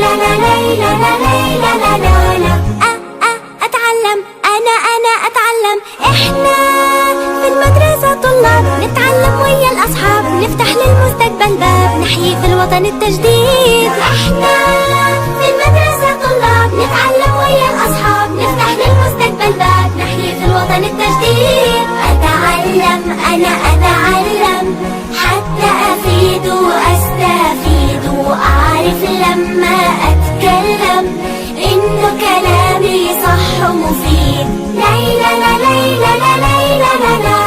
لا لا لا لا لا لا لا لا. أتعلم أنا أتعلم. إحنا في المدرسة طلاب نتعلم ويا الأصحاب، نفتح للمستقبل باب، نحيي في الوطن التجديد. إحنا في المدرسة طلاب نتعلم ويا الأصحاب، نفتح للمستقبل باب، نحيي في الوطن التجديد. أتعلم أنا أتعلم حتى أفيد وأستفيد، وأعرف لما أتكلم إنه كلامي صح ومفيد. ليلى لا ليلى لا ليلى لا لا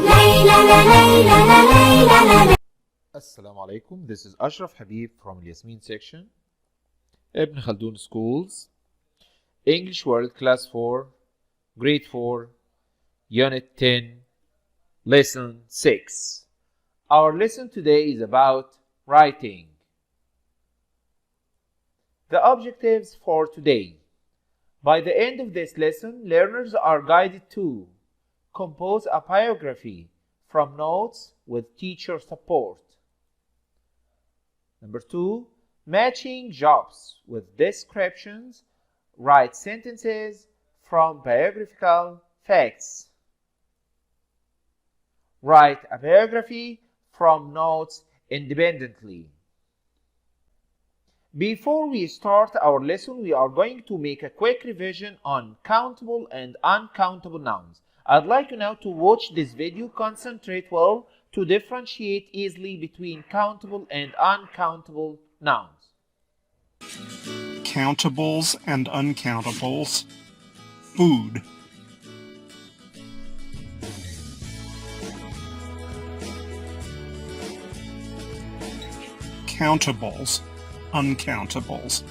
ليلى لا ليلى لا ليلى لا. السلام عليكم. This is Ashraf Habib from Yasmin section, Ibn Khaldun Schools, English World Class 4, Grade 4, Unit 10, Lesson 6. Our lesson today is about writing. The objectives for today. By the end of this lesson, learners are guided to compose a biography from notes with teacher support. Number 2, matching jobs with descriptions. Write sentences from biographical facts. Write a biography from notes independently. Before we start our lesson, we are going to make a quick revision on countable and uncountable nouns. I'd like you now to watch this video, concentrate well to differentiate easily between countable and uncountable nouns. Countables and uncountables. Food. Countables, uncountables.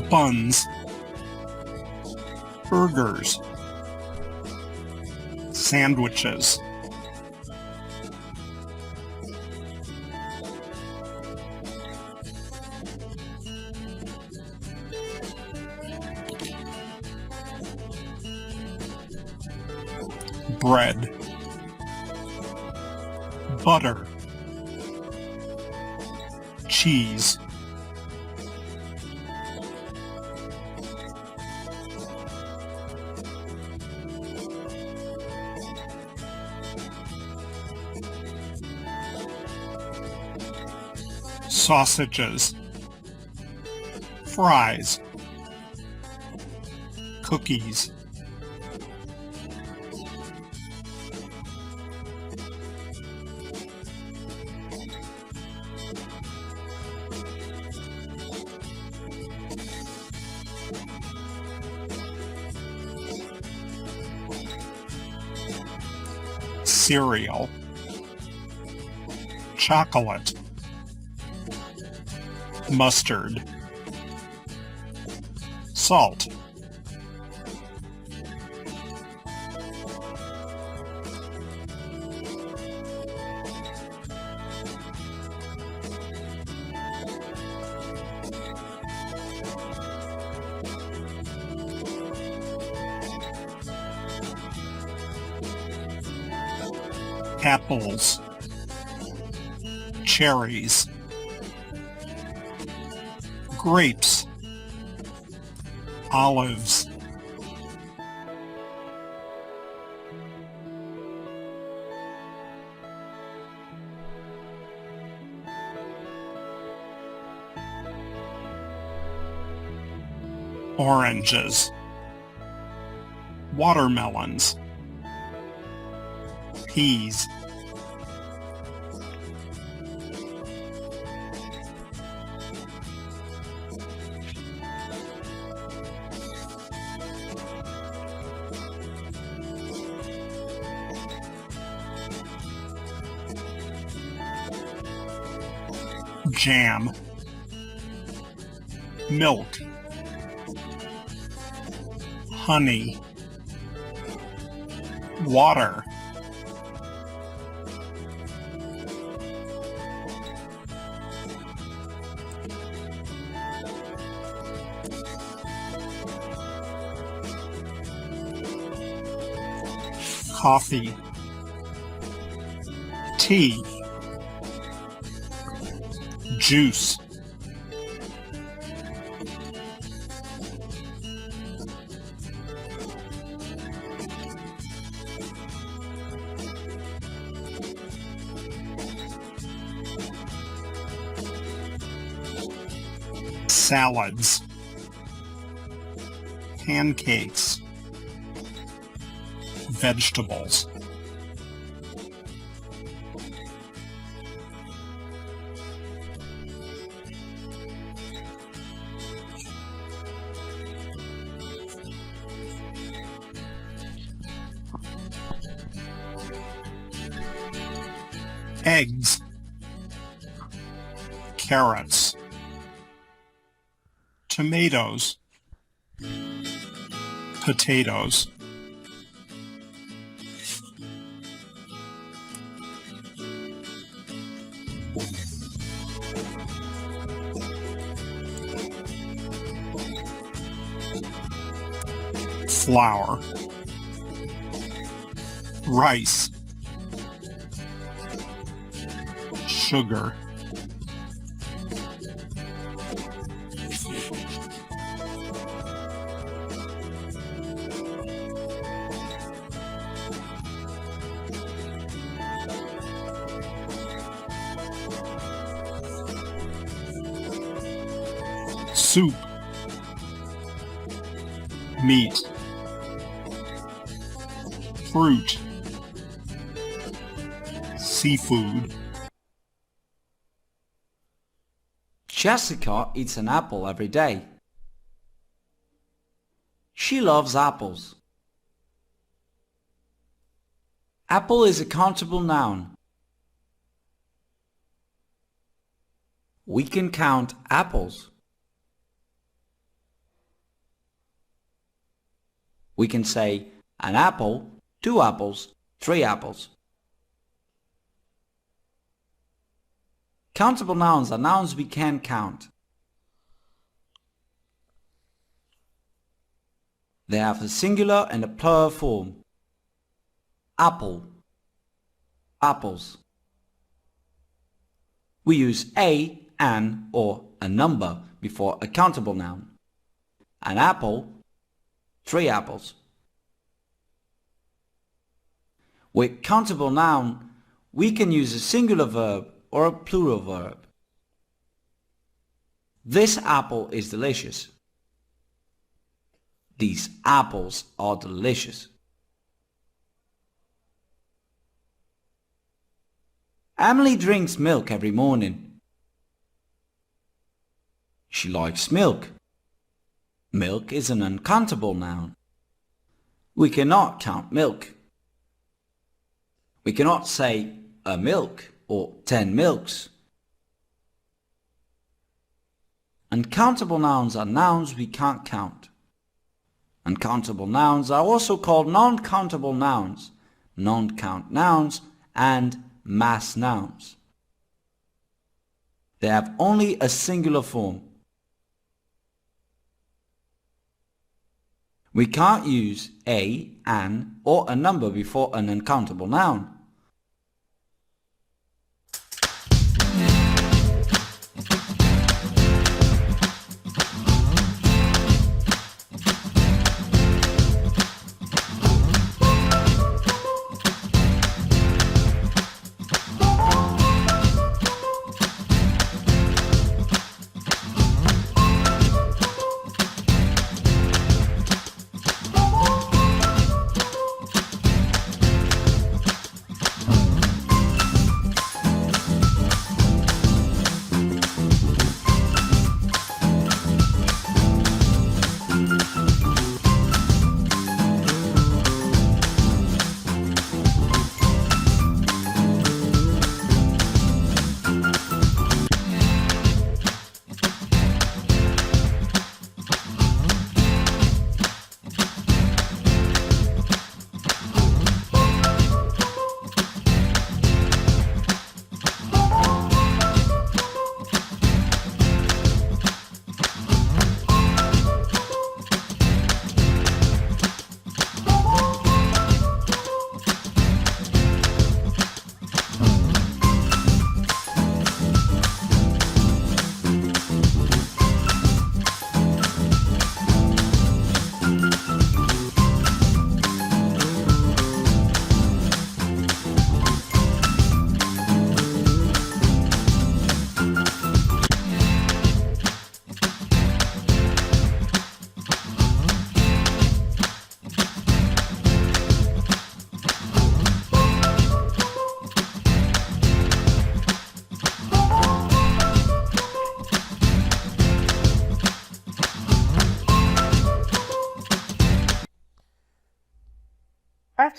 Buns, burgers, sandwiches, bread, butter, cheese, sausages, fries, cookies, cereal, chocolate, mustard, salt, apples, cherries, grapes, olives, oranges, watermelons, peas, jam, milk, honey, water, coffee, tea, juice, salads, pancakes, vegetables, eggs, carrots, tomatoes, potatoes, flour, rice, sugar, soup, meat, fruit, seafood. Jessica eats an apple every day. She loves apples. Apple is a countable noun. We can count apples. We can say an apple, 2 apples, 3 apples. Countable nouns are nouns we can count. They have a singular and a plural form. Apple, apples. We use a, an, or a number before a countable noun. An apple, 3 apples. With countable noun, we can use a singular verb or a plural verb. This apple is delicious. These apples are delicious. Emily drinks milk every morning. She likes milk. Milk is an uncountable noun. We cannot count milk. We cannot say a milk or 10 milks. Uncountable nouns are nouns we can't count. Uncountable nouns are also called non-countable nouns, non-count nouns, and mass nouns. They have only a singular form. We can't use a, an, or a number before an uncountable noun.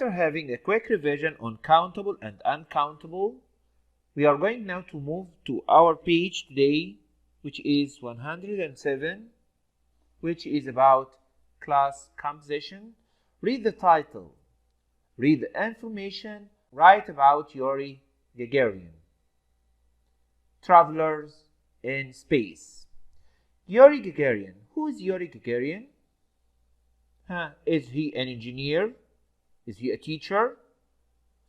After having a quick revision on countable and uncountable, we are going now to move to our page today, which is 107, which is about class composition. Read the title, read the information, write about Yuri Gagarin. Travelers in space. Yuri Gagarin. Who is Yuri Gagarin? Is he an engineer? Is he a teacher?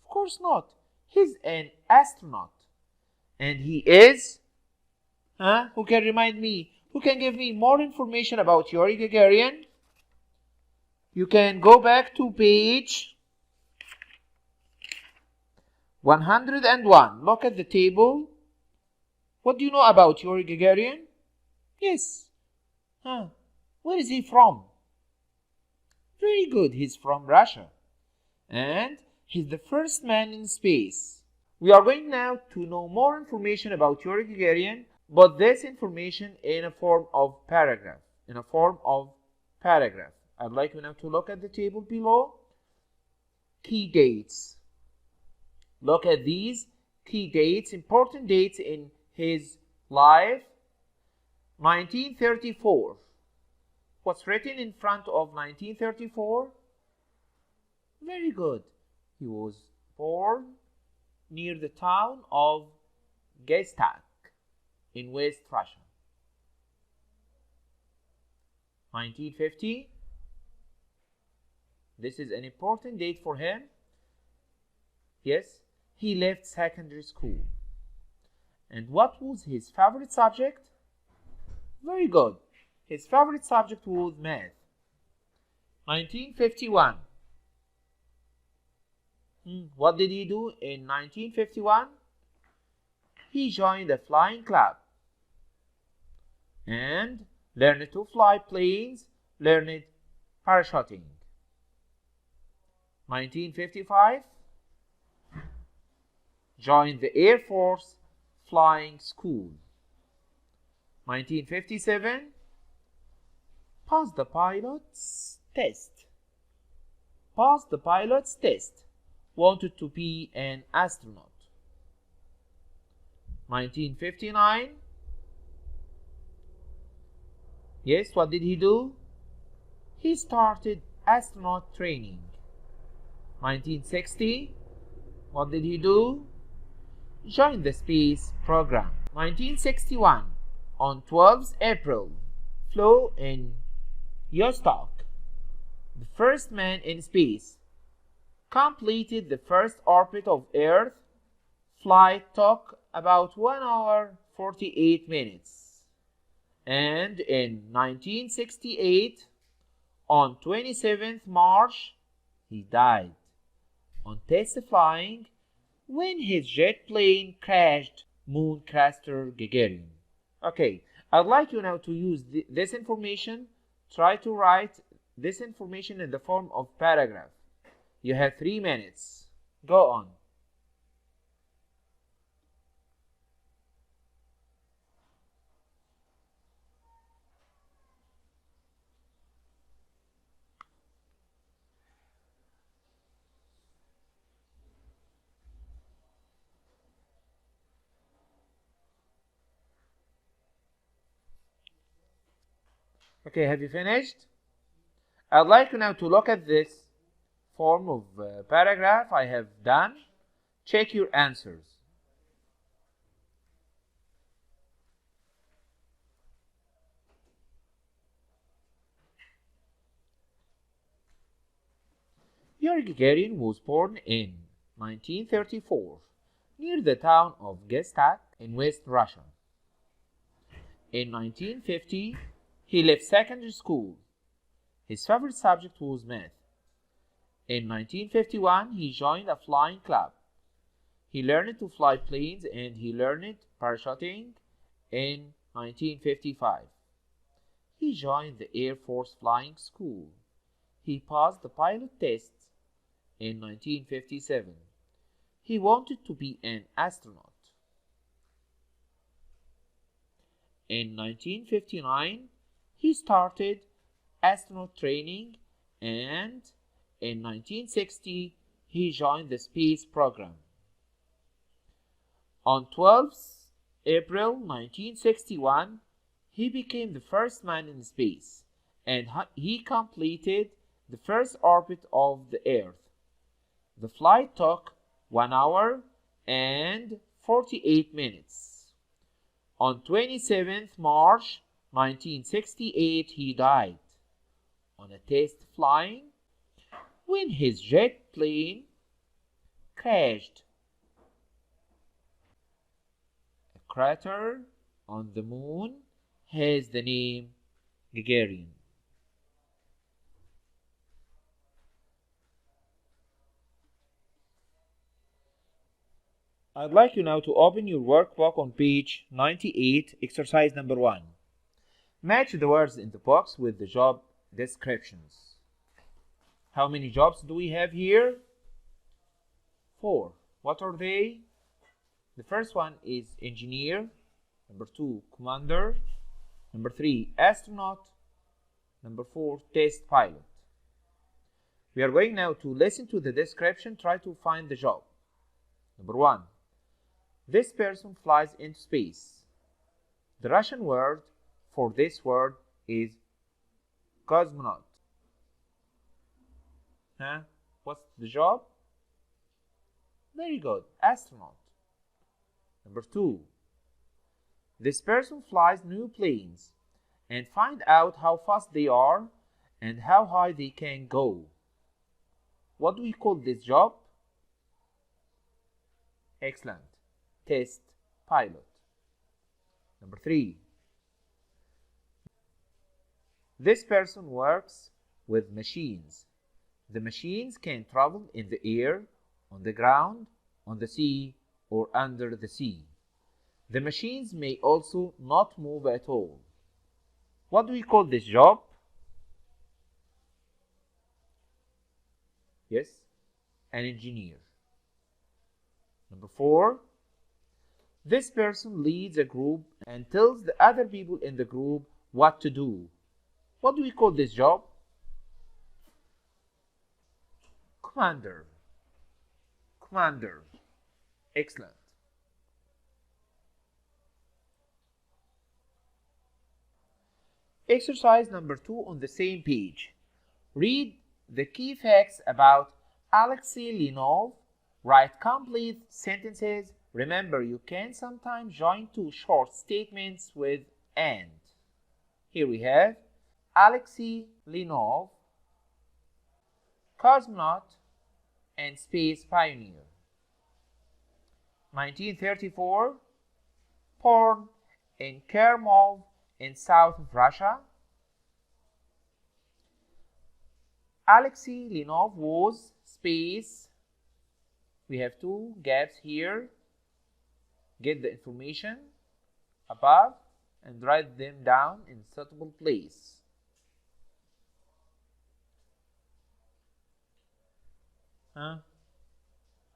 Of course not. He's an astronaut. And he is... Who can remind me? Who can give me more information about Yuri Gagarin? You can go back to page 101. Look at the table. What do you know about Yuri Gagarin? Yes. Where is he from? Very good. He's from Russia. And he's the first man in space. We are going now to know more information about Yuri Gagarin, but this information in a form of paragraph. I'd like you now to look at the table below. Key dates. Look at these key dates, important dates in his life. 1934. What's written in front of 1934? Very good. He was born near the town of Gestak in West Russia. 1950. This is an important date for him. Yes, he left secondary school. And what was his favorite subject? Very good. His favorite subject was math. 1951. What did he do in 1951? He joined a flying club and learned to fly planes, learned parachuting. 1955, joined the Air Force Flying School. 1957, passed the pilot's test. Wanted to be an astronaut. 1959. Yes, what did he do? He started astronaut training. 1960. What did he do? Joined the space program. 1961. On 12th April, flew in Vostok. The first man in space completed the first orbit of Earth. Flight took about 1 hour 48 minutes. And in 1968, on 27th March, he died on test flying when his jet plane crashed Moon Crater Gagarin. Okay, I'd like you now to use this information. Try to write this information in the form of paragraph. You have 3 minutes. Go on. Okay, have you finished? I'd like you now to look at this form of paragraph I have done. Check your answers. Yuri Gagarin was born in 1934 near the town of Gestak in West Russia. In 1950, he left secondary school. His favorite subject was math. In 1951, he joined a flying club. He learned to fly planes and he learned parachuting in 1955. He joined the Air Force Flying School. He passed the pilot test in 1957. He wanted to be an astronaut. In 1959, he started astronaut training, and in 1960 he joined the space program. On 12th April 1961, he became the first man in space, and he completed the first orbit of the Earth. The flight took 1 hour and 48 minutes. On 27th March 1968, he died on a test flying when his jet plane crashed. A crater on the moon has the name Gagarin. I'd like you now to open your workbook on page 98, exercise number 1. Match the words in the box with the job descriptions. How many jobs do we have here? 4. What are they? The first one is engineer. Number 2, commander. Number 3, astronaut. Number 4, test pilot. We are going now to listen to the description. Try to find the job. Number 1. This person flies into space. The Russian word for this word is cosmonaut. What's the job? Very good, astronaut. Number 2. This person flies new planes and find out how fast they are and how high they can go. What do we call this job? Excellent. Test pilot. Number 3. This person works with machines. The machines can travel in the air, on the ground, on the sea, or under the sea. The machines may also not move at all. What do we call this job? Yes, an engineer. Number 4. This person leads a group and tells the other people in the group what to do. What do we call this job? Commander. Commander. Excellent. Exercise number 2 on the same page. Read the key facts about Alexei Leonov. Write complete sentences. Remember, you can sometimes join two short statements with and. Here we have Alexei Leonov, cosmonaut and space pioneer. 1934, born in Kermov in south of Russia. Alexei Leonov was space. We have two gaps here. Get the information above and write them down in suitable place.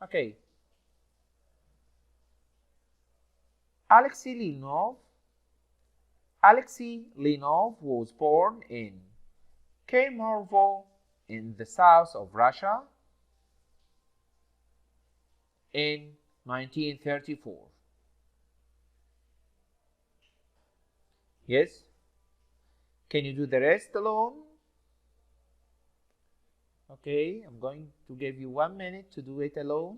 Okay. Alexei Leonov was born in Kermov in the south of Russia in 1934. Yes? Can you do the rest alone? Okay, I'm going to give you 1 minute to do it alone.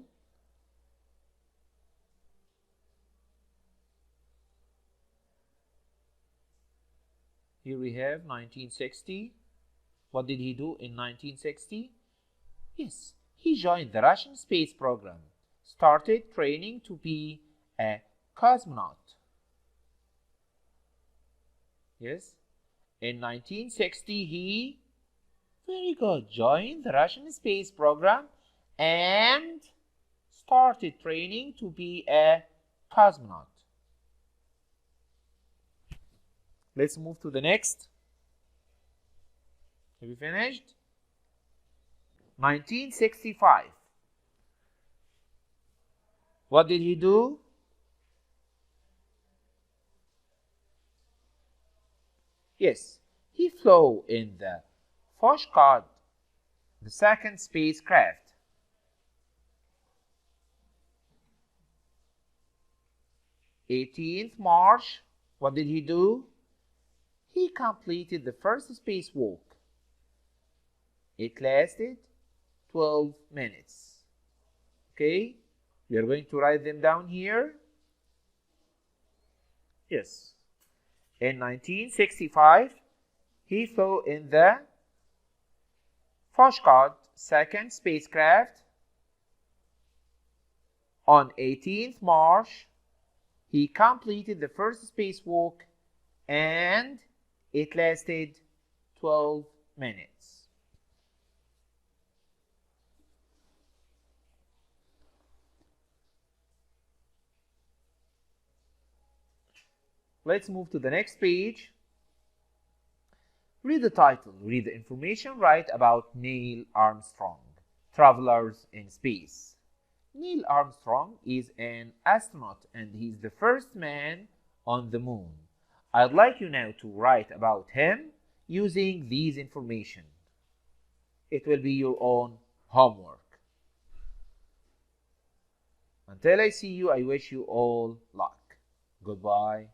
Here we have 1960. What did he do in 1960? Yes, he joined the Russian space program, started training to be a cosmonaut. Yes, in 1960 he, very good, joined the Russian space program and started training to be a cosmonaut. Let's move to the next. Have you finished? 1965. What did he do? Yes, he flew in the Foshkad, the second spacecraft. 18th March, what did he do? He completed the first spacewalk. It lasted 12 minutes. Okay, we are going to write them down here. Yes. In 1965, he flew in the Foshkot second spacecraft. On 18th March, he completed the first spacewalk and it lasted 12 minutes. Let's move to the next page. Read the title, read the information, write about Neil Armstrong, Travelers in Space. Neil Armstrong is an astronaut and he's the first man on the moon. I'd like you now to write about him using these information. It will be your own homework. Until I see you, I wish you all luck. Goodbye.